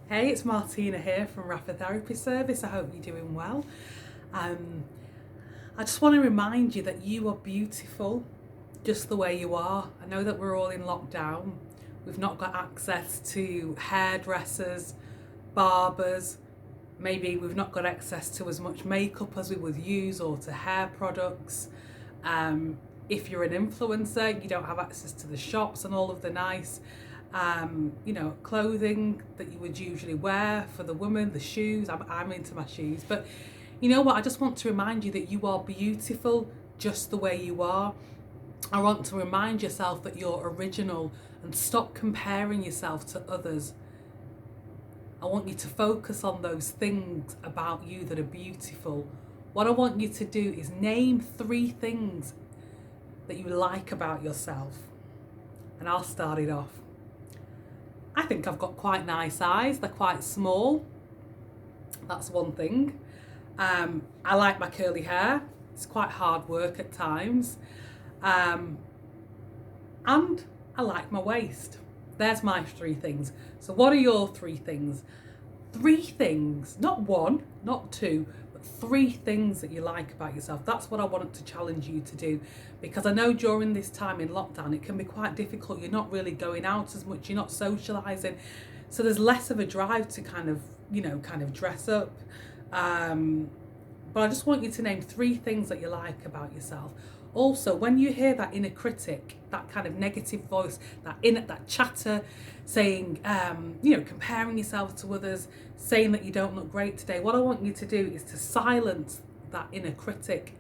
Hey, it's Martina here from Rapid Therapy Service. I hope you're doing well. I just want to remind you that you are beautiful just the way you are. I know that we're all in lockdown. We've not got access to hairdressers, barbers. Maybe we've not got access to as much makeup as we would use or to hair products. If you're an influencer, you don't have access to the shops and all of the nice clothing that you would usually wear for the woman, the shoes. I'm into my shoes. But you know what? I just want to remind you that you are beautiful just the way you are. I want to remind yourself that you're original and stop comparing yourself to others. I want you to focus on those things about you that are beautiful. What I want you to do is name 3 things that you like about yourself. And I'll start it off. I think I've got quite nice eyes. They're quite small. That's one thing. I like my curly hair. It's quite hard work at times. And I like my waist. There's my 3 things. So what are your 3 things? 3 things, not 1, not 2, but 3 things that you like about yourself. That's what I wanted to challenge you to do, because I know during this time in lockdown it can be quite difficult. You're not really going out as much, you're not socialising, so there's less of a drive to kind of dress up. But I just want you to name 3 things that you like about yourself. Also, when you hear that inner critic, that kind of negative voice, that chatter saying, comparing yourself to others, saying that you don't look great today, what I want you to do is to silence that inner critic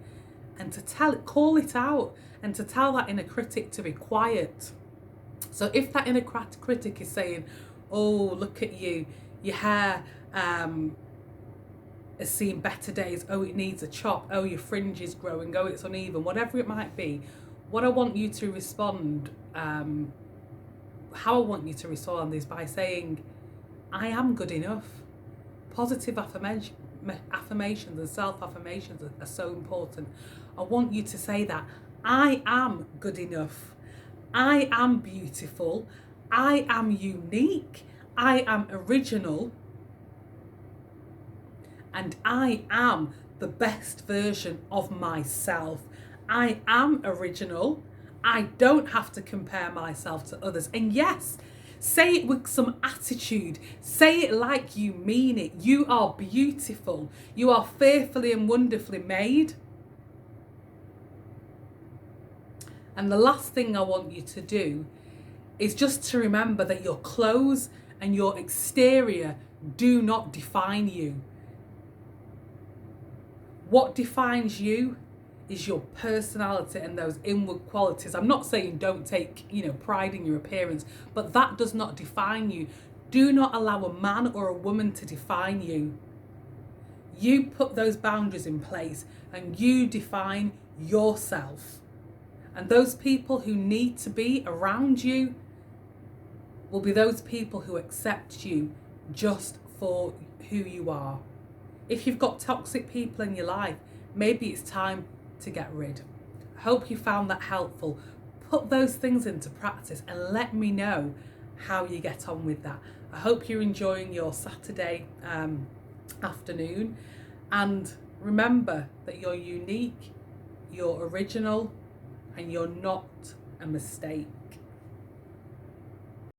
and to call it out and to tell that inner critic to be quiet. So if that inner critic is saying, oh, look at you, your hair has seen better days, oh, it needs a chop, oh, your fringe is growing, oh, it's uneven, whatever it might be, what I want you to respond, how I want you to respond is by saying, I am good enough. Positive affirmations and self-affirmations are so important. I want you to say that. I am good enough. I am beautiful. I am unique. I am original. And I am the best version of myself. I am original. I don't have to compare myself to others. And yes, say it with some attitude. Say it like you mean it. You are beautiful. You are fearfully and wonderfully made. And the last thing I want you to do is just to remember that your clothes and your exterior do not define you. What defines you is your personality and those inward qualities. I'm not saying don't take, pride in your appearance, but that does not define you. Do not allow a man or a woman to define you. You put those boundaries in place and you define yourself. And those people who need to be around you will be those people who accept you just for who you are. If you've got toxic people in your life, maybe it's time to get rid. I hope you found that helpful. Put those things into practice and let me know how you get on with that. I hope you're enjoying your Saturday afternoon. And remember that you're unique, you're original, and you're not a mistake.